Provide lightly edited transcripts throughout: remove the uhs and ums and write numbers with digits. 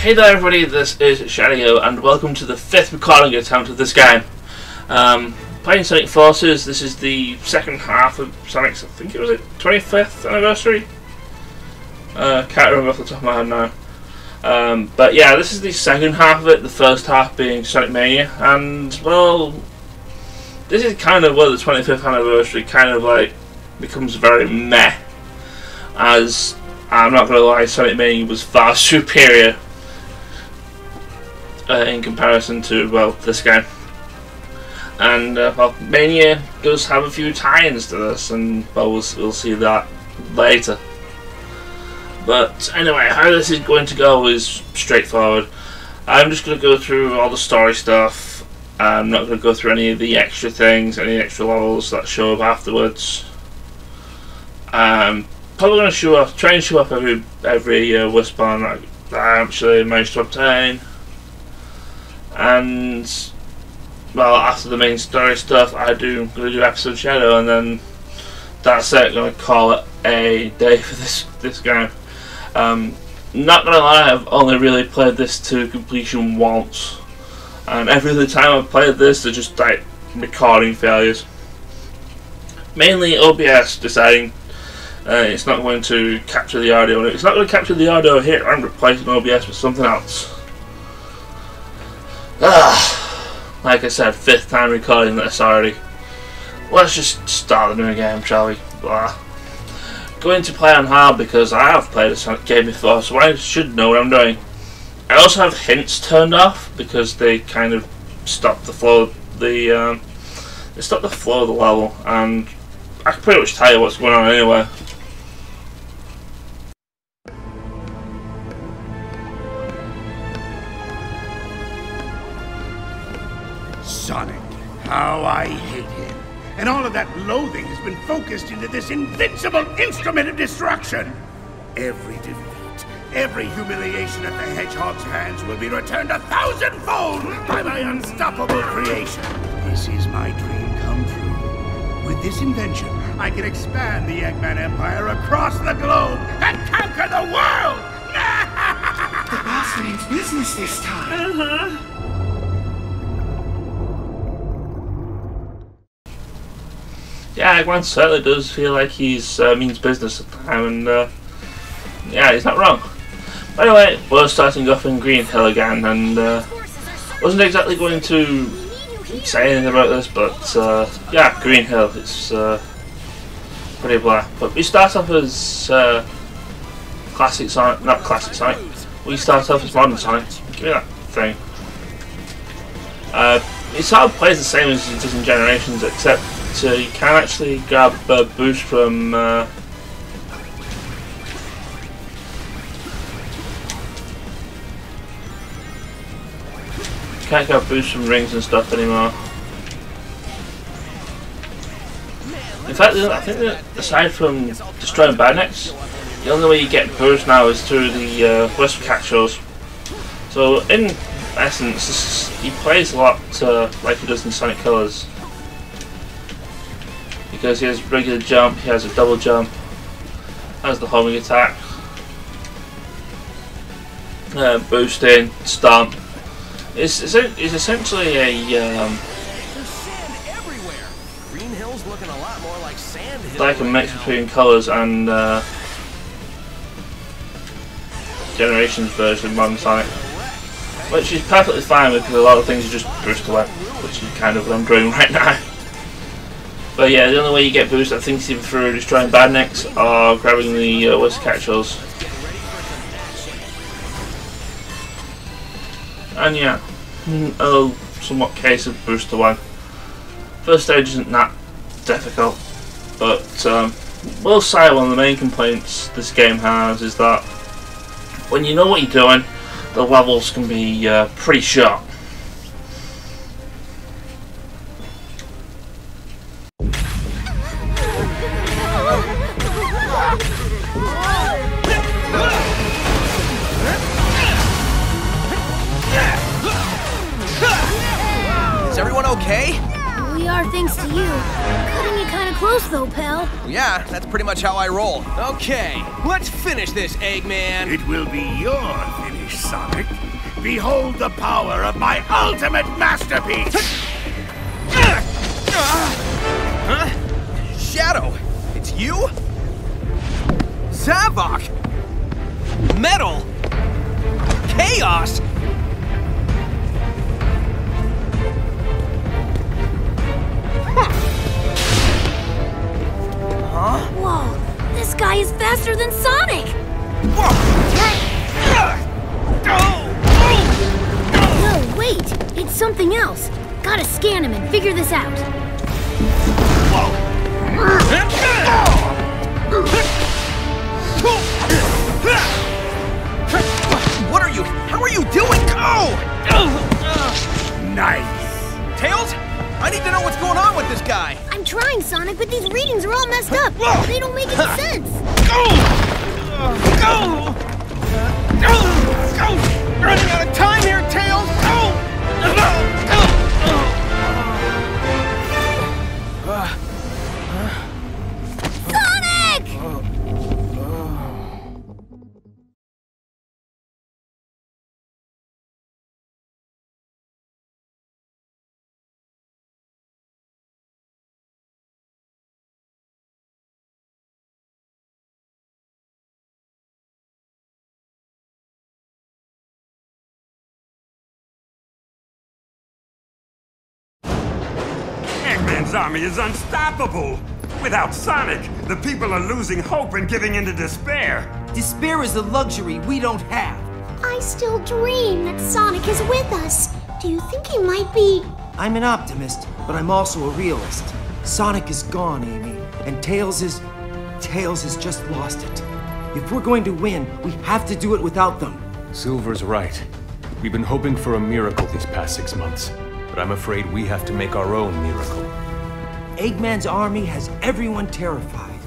Hey there everybody, this is Shadio and welcome to the 5th recording attempt of this game. Playing Sonic Forces. This is the second half of Sonic's, I think it was 25th anniversary? Can't remember off the top of my head now. But yeah, this is the second half of it, the first half being Sonic Mania, and well, this is kind of where the 25th anniversary kind of like becomes very meh, as I'm not going to lie, Sonic Mania was far superior in comparison to, well, this game. And well, Mania does have a few tie-ins to this, and well, we'll see that later. But anyway, how this is going to go is straightforward. I'm just going to go through all the story stuff. I'm not going to go through any of the extra things, any extra levels that show up afterwards. Probably going to try and show up every Wisp-on that I actually managed to obtain. And well, after the main story stuff, I'm going to do episode Shadow, and then that's it. I'm going to call it a day for this game. Not gonna lie, I've only really played this to completion once, and every other time I've played this, they're just like recording failures. Mainly OBS deciding it's not going to capture the audio. It's not going to capture the audio here. I'm replacing OBS with something else. Like I said, 5th time recording this already. Let's just start the new game, shall we? Blah. Going to play on hard because I have played a Sonic game before, so I should know what I'm doing. I also have hints turned off because they kind of stop the flow. They stop the flow of the level, and I can pretty much tell you what's going on anyway. Sonic, how I hate him. And all of that loathing has been focused into this invincible instrument of destruction. Every defeat, every humiliation at the Hedgehog's hands will be returned 1,000-fold by my unstoppable creation. This is my dream come true. With this invention, I can expand the Eggman Empire across the globe and conquer the world! The boss means business this time. Yeah, Eggman certainly does feel like he's means business at the time, and yeah, he's not wrong. But anyway, we're starting off in Green Hill again, and wasn't exactly going to say anything about this, but yeah, Green Hill, it's pretty blah. But we start off as classic Sonic, not classic Sonic. We start off as modern Sonic. Give me that thing. It sort of plays the same as it does in Generations, except you can actually grab a boost from can't grab boosts from rings and stuff anymore. In fact, I think that aside from destroying Badniks, the only way you get boost now is through the Wisp capsules. So in essence, he plays a lot like he does in Sonic Colors. Because he has regular jump, he has a double jump, has the homing attack, boosting, stomp. It's essentially a like a mix between Colors and Generations version of Modern Sonic, which is perfectly fine with, because a lot of things are just boost away, which is kind of what I'm doing right now. But yeah, the only way you get boost, I think, is either through destroying Badniks or grabbing the Wisp capsules. And yeah, a somewhat case of boost to 1. First stage isn't that difficult, but we'll say one of the main complaints this game has is that when you know what you're doing, the levels can be pretty short. Is everyone okay? We are, thanks to you. Cutting it kind of close though, pal. Yeah, that's pretty much how I roll. Okay, let's finish this, Eggman. It will be your finish. me, Sonic. Behold the power of my ultimate masterpiece! Huh? Shadow, it's you? Zavok! Metal! Chaos! Huh? Whoa, this guy is faster than Sonic! No, wait! It's something else. Gotta scan him and figure this out. What are you? How are you doing? Nice! Tails? I need to know what's going on with this guy! I'm trying, Sonic, but these readings are all messed up. They don't make any sense. Running out of time here, Tails! Sonic! Eggman's army is unstoppable! Without Sonic, the people are losing hope and giving into despair! Despair is a luxury we don't have. I still dream that Sonic is with us. Do you think he might be... I'm an optimist, but I'm also a realist. Sonic is gone, Amy, and Tails has just lost it. If we're going to win, we have to do it without them. Silver's right. We've been hoping for a miracle these past 6 months, but I'm afraid we have to make our own miracle. Eggman's army has everyone terrified.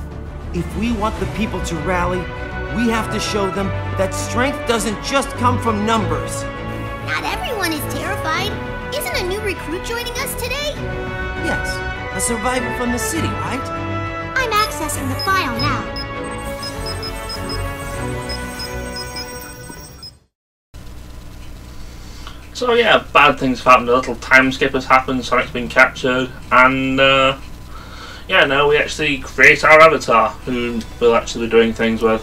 If we want the people to rally, we have to show them that strength doesn't just come from numbers. Not everyone is terrified. Isn't a new recruit joining us today? Yes, a survivor from the city, right? I'm accessing the file now. So yeah, bad things have happened, a little time skip has happened, Sonic's been captured, and yeah, now we actually create our avatar, who we'll actually be doing things with.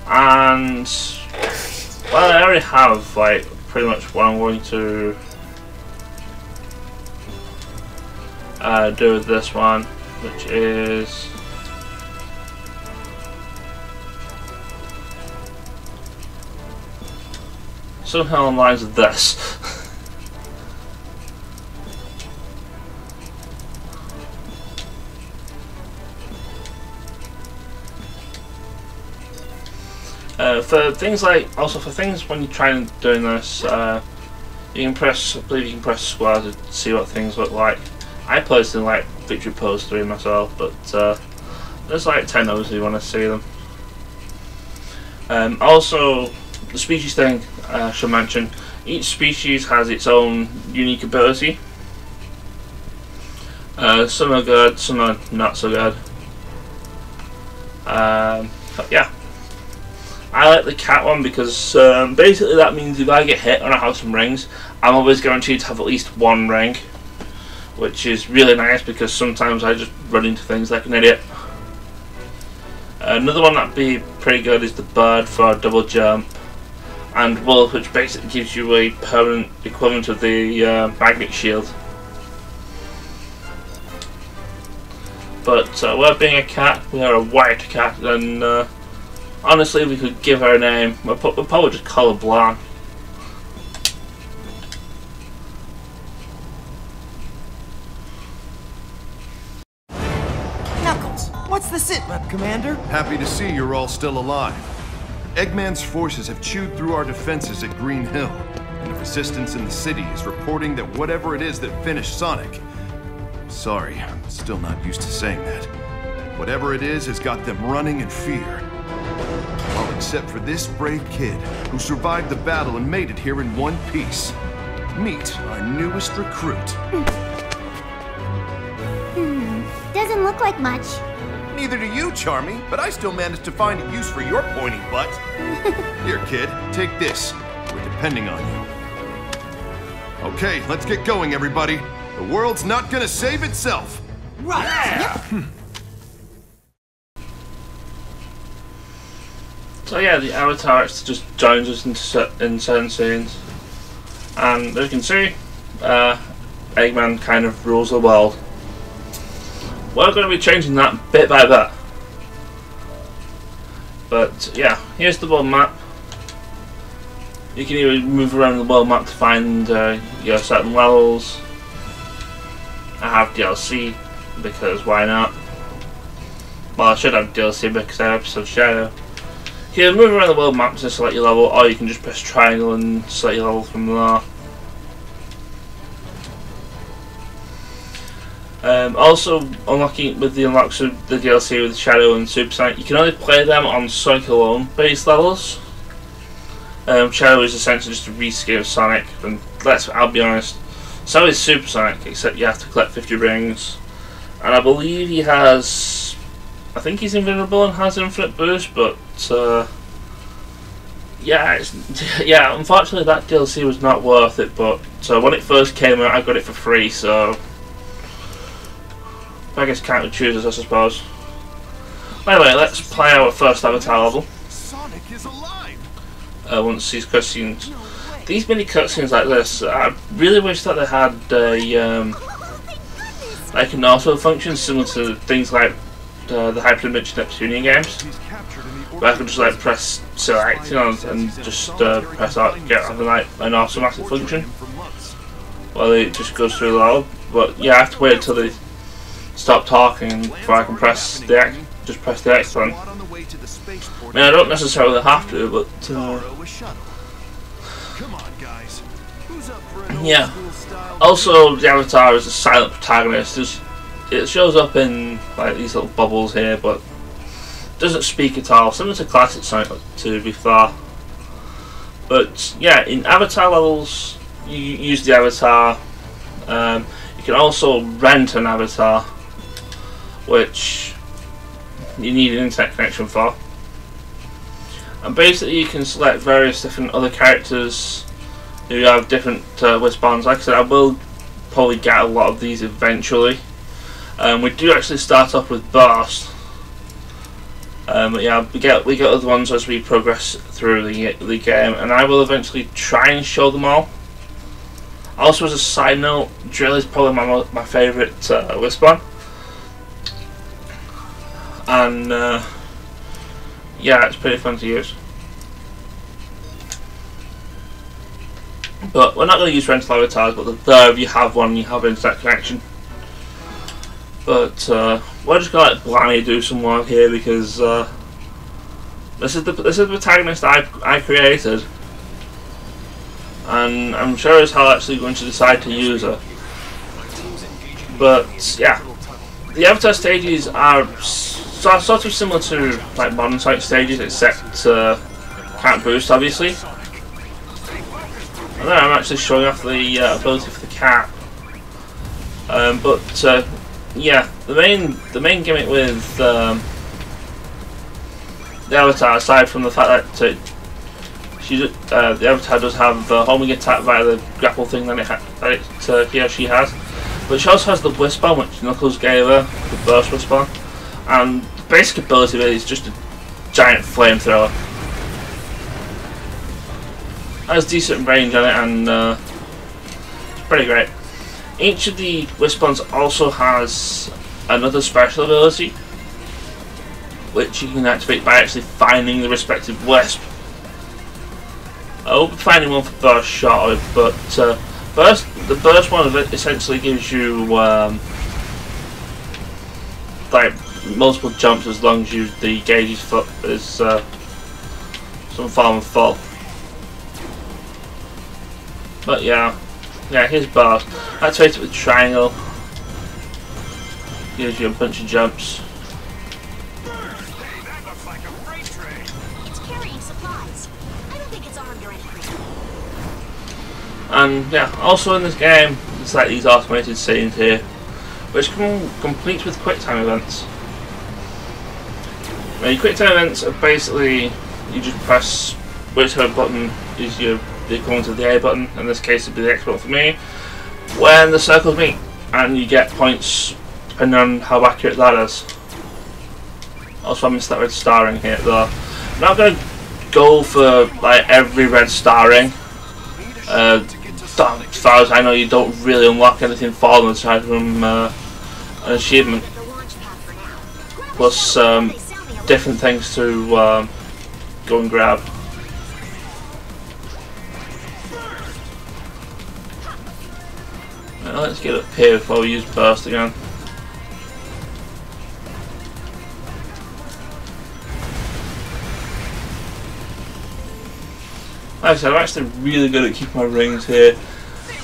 And, well, I already have, like, pretty much what I'm going to do with this one, which is... somehow on lines of this. For things like, also for things when you're trying doing this, you can press, I believe you can press square to see what things look like. I personally like Victory Pose 3 myself, but there's like 10 others if you want to see them. Also, the species thing, I should mention, each species has its own unique ability. Some are good, some are not so good. But yeah, I like the cat one because basically that means if I get hit and I have some rings, I'm always guaranteed to have at least one ring, which is really nice because sometimes I just run into things like an idiot. Another one that'd be pretty good is the bird for a double jump, and wolf, which basically gives you a permanent equivalent of the magnet shield. But we're being a cat, we are a white cat, and honestly, we could give her a name. We'll probably just call her Blanc. Knuckles, what's the sit, Commander? Happy to see you're all still alive. Eggman's forces have chewed through our defenses at Green Hill, and the resistance in the city is reporting that whatever it is that finished Sonic... Sorry, I'm still not used to saying that. Whatever it is has got them running in fear. All except for this brave kid who survived the battle and made it here in one piece. Meet our newest recruit. Doesn't look like much. Neither do you, Charmy, but I still managed to find a use for your pointy butt. Here, kid, take this. We're depending on you. Okay, let's get going, everybody. The world's not gonna save itself. Right. Yeah. So yeah, the Avatar actually just joins us in certain scenes, and as you can see, Eggman kind of rules the world. We're going to be changing that bit by bit. But yeah, here's the world map. You can either move around the world map to find your certain levels. I have DLC because why not? Well, I should have DLC because I have episode Shadow. You can move around the world map to select your level, or you can just press triangle and select your level from there. Also, unlocking with the unlocks of the DLC with Shadow and Super Sonic, you can only play them on Sonic alone base levels. Shadow is essentially just a reskin of Sonic, and I'll be honest, so is Super Sonic, except you have to collect 50 rings. And I believe he has, I think he's invulnerable and has infinite boost, but yeah, yeah, unfortunately that DLC was not worth it, but when it first came out I got it for free, so I guess count the choosers, I suppose. Anyway, let's play our first Avatar level. Sonic is alive. Once these cutscenes, these mini cutscenes like this, I really wish that they had a like an auto function similar to things like the Hyperdimension Neptunian games, where I could just like press select, you know, and just press out, get like an automatic function. Well, it just goes through the level, but yeah, I have to wait until they stop talking before I can press the X, just press the X button. I mean, I don't necessarily have to, but yeah. Also, the Avatar is a silent protagonist. It shows up in like these little bubbles here, but doesn't speak at all. Similar to classic Sonic, to be fair. But yeah, in Avatar levels, you use the Avatar. You can also rent an Avatar, which you need an internet connection for. And basically, you can select various different other characters who have different responds. Like I said, I will probably get a lot of these eventually. We do actually start off with Burst, but yeah, we get other ones as we progress through the game, and I will eventually try and show them all. Also, as a side note, Drill is probably my favourite Wisp-on, and yeah, it's pretty fun to use. But we're not going to use rental avatars, but there if you have one, you have internet connection. But we're just gonna let Blanny do some work here because this is the protagonist I created, and I'm sure as hell actually going to decide to use her. But yeah, the Avatar stages are sort of similar to like modern Sonic stages, except can't boost obviously. And then I'm actually showing off the ability for the cap. But yeah, the main gimmick with the Avatar, aside from the fact that the Avatar does have homing attack via the grapple thing that he or she has, but she also has the Wisp-on, which Knuckles gave her, the Burst Wisp-on, and the basic ability of it is just a giant flamethrower. It has decent range on it, and it's pretty great. Each of the Wisp-ons also has another special ability, which you can activate by actually finding the respective Wisp. I will be finding one for Burst shortly, but the Burst one of it essentially gives you like multiple jumps as long as the gauge is some form of fall. But yeah, here's Burst. Activate it with triangle. Gives you a bunch of jumps. It's carrying supplies. I don't think it's armed or anything. And yeah, also in this game, it's like these automated scenes here, which can complete with QuickTime events. Now your quick time events are basically you just press whichever button is your equivalent of the A button. In this case, it'd be the X button for me. When the circles meet, and you get points depending on how accurate that is. Also, I missed that red starring here though. I'm not going to go for like every red starring. As far as I know, you don't really unlock anything for them aside from an achievement. Plus different things to go and grab. Now let's get up here before we use burst again. Like I said, I'm actually really good at keeping my rings here.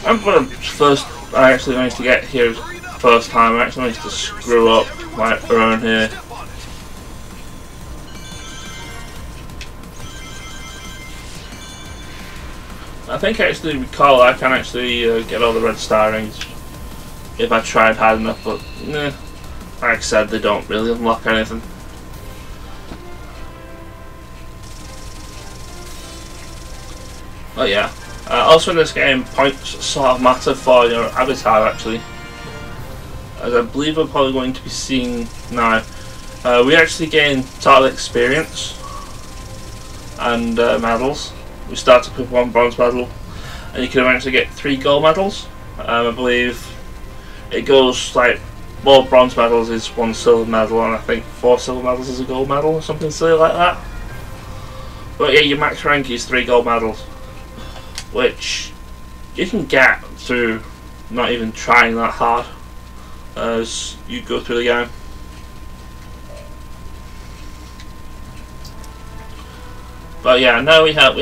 I remember when I actually managed to get here first time, I actually managed to screw up right around here. I think I actually recall I can actually get all the red star rings if I tried hard enough, but nah, like I said, they don't really unlock anything. Oh yeah. Also in this game, points sort of matter for your avatar actually, as I believe we're probably going to be seeing now. We actually gain total experience and medals. We started with 1 bronze medal, and you can eventually get 3 gold medals. I believe it goes like 4 bronze medals is 1 silver medal, and I think 4 silver medals is a gold medal or something silly like that. But yeah, your max rank is 3 gold medals, which you can get through not even trying that hard as you go through the game. But yeah, now we have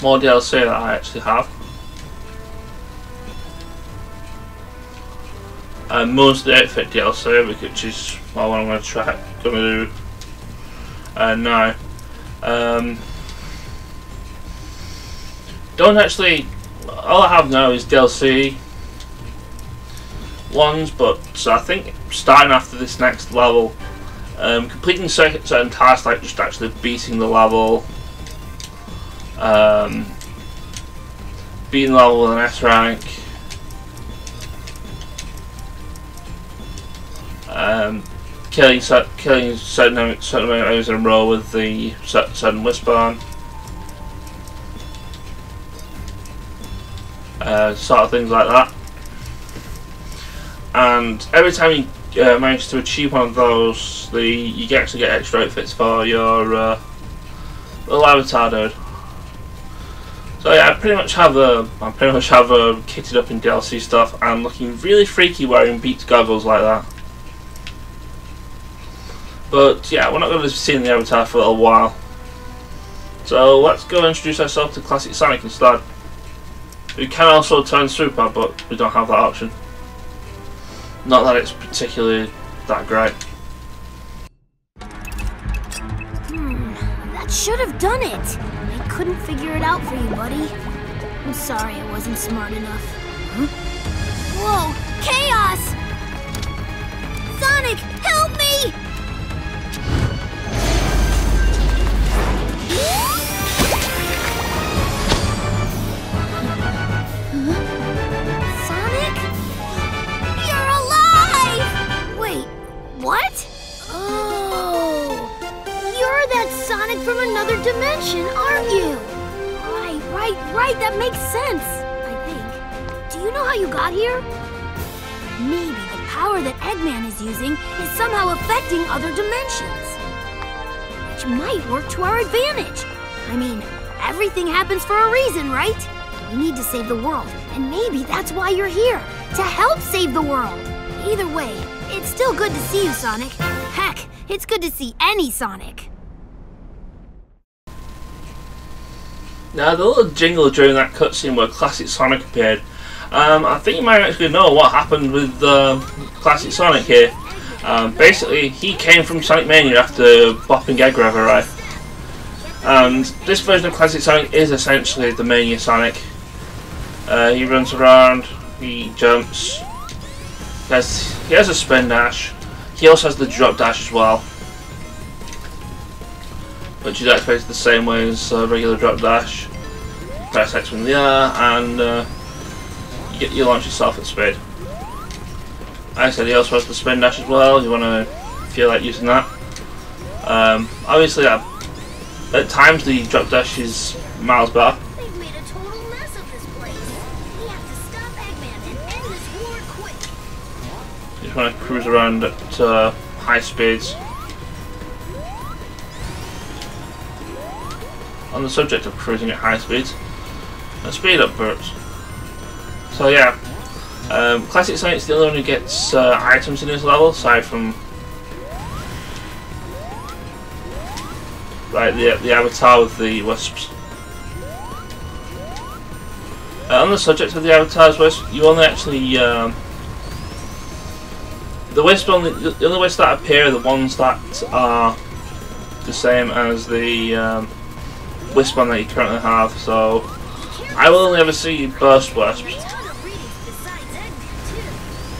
more DLC that I actually have. Most of the outfit DLC, which is what I'm going to do now. Don't actually. All I have now is DLC ones, but so I think starting after this next level, completing certain tasks like just actually beating the level, beating the level with an S rank, killing certain amount of enemies in a row with the certain whisper, sort of things like that. And every time you manage to achieve one of those, you actually get extra outfits for your little avatar dude. So yeah, I pretty much have kitted up in DLC stuff and looking really freaky wearing Beats goggles like that. But yeah, we're not going to be seeing the avatar for a little while. So let's go and introduce ourselves to Classic Sonic instead. We can also turn Super, but we don't have that option. Not that it's particularly that great. That should have done it. I couldn't figure it out for you, buddy. I'm sorry I wasn't smart enough. Huh? Whoa! Chaos! Sonic, help me! What? Oh, you're that Sonic from another dimension, aren't you? Right, that makes sense, I think. Do you know how you got here? Maybe the power that Eggman is using is somehow affecting other dimensions, which might work to our advantage. I mean, everything happens for a reason, right? We need to save the world, and maybe that's why you're here, to help save the world. Either way, it's still good to see you, Sonic. Heck, it's good to see any Sonic. Now, the little jingle during that cutscene where Classic Sonic appeared, I think you might actually know what happened with Classic Sonic here. Basically, he came from Sonic Mania after bopping Egg River, right? And this version of Classic Sonic is essentially the Mania Sonic. He runs around, he jumps. He has a spin dash. He also has the drop dash as well, which is activated the same way as regular drop dash. Press X in the air and you launch yourself at speed. Like I said, he also has the spin dash as well. You want to feel like using that. Obviously, at times the drop dash is miles better. They've made a total mess of this place. We have to stop Eggman and end this war quick. You just want to cruise around at high speeds. On the subject of cruising at high speeds, speed up burps. So yeah, Classic Sonic's the only one who gets items in his level, aside from like the avatar with the wisps. On the subject of the avatar's wisp, you only actually the only wisps that appear are the ones that are the same as the wisp one that you currently have. So I will only ever see burst wisps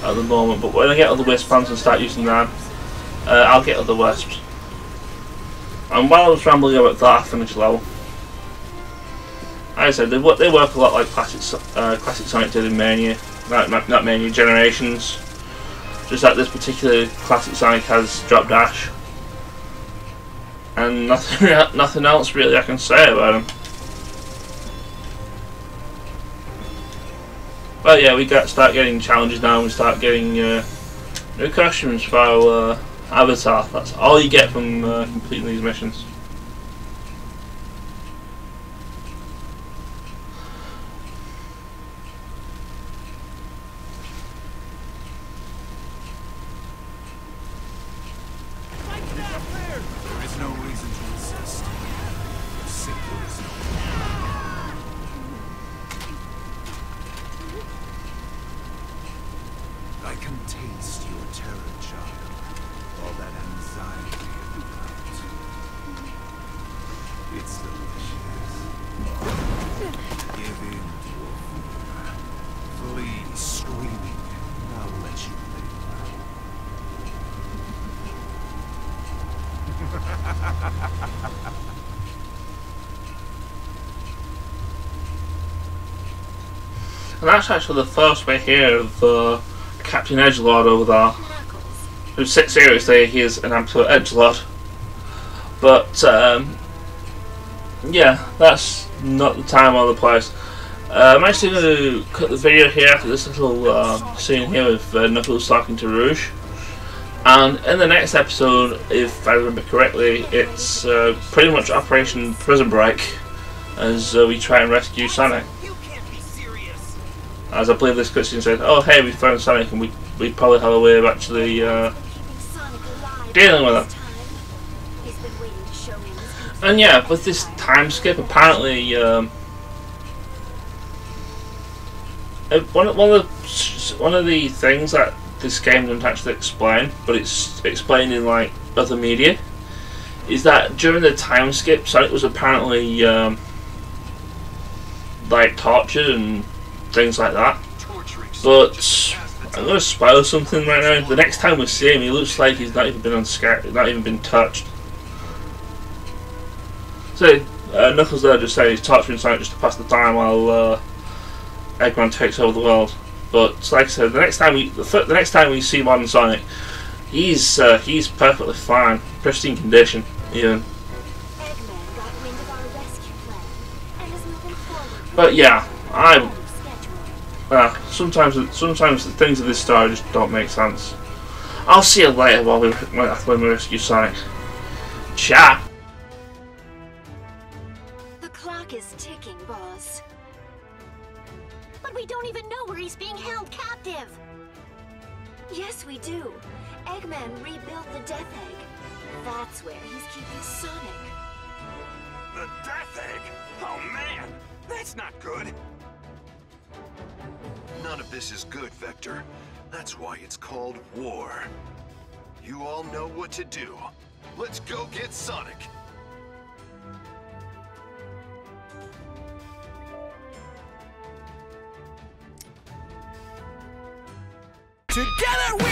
at the moment, but when I get other wisp bands and start using them, I'll get other wisps. And while I was rambling about that, I finished level. Like I said, they work a lot like Classic Sonic did in Mania, not Mania, Generations. Just that this particular Classic Sonic has drop dash, and nothing else really I can say about him. But yeah, we start getting challenges now. We start getting new costumes for our avatar. That's all you get from completing these missions. There is no reason to resist. There simply is no. I can taste your terror, child. All that anxiety you felt. It's delicious. Give in to your fear. Flee screaming, and I'll let you live. And that's actually the first we hear of Captain Edgelord over there. Who sits seriously, he is an absolute edgelord. But yeah, that's not the time or the place. I'm actually going to cut the video here after this little scene here with Knuckles talking to Rouge. And in the next episode, if I remember correctly, it's pretty much Operation Prison Break, as we try and rescue Sonic. As I believe this cutscene said, oh hey, we found Sonic and we probably have a way of actually dealing with him. And yeah, with this time skip, apparently one of the things that this game doesn't actually explain, but it's explained in like other media, is that during the time skip, Sonic was apparently like tortured and things like that. But I'm going to spoil something right now. The next time we see him, he looks like he's not even been not even been touched. So Knuckles there just said he's torturing Sonic just to pass the time while Eggman takes over the world. But like I said, the next time we see modern Sonic, he's perfectly fine, pristine condition, even. But yeah, sometimes the things of this story just don't make sense. I'll see you later when we rescue Sonic. Ciao. The clock is ticking, boss. But we don't even know where he's being held captive. Yes, we do. Eggman rebuilt the Death Egg. That's where he's keeping Sonic. The Death Egg? Oh man, that's not good. None of this is good, Vector. That's why it's called war. You all know what to do. Let's go get Sonic. Together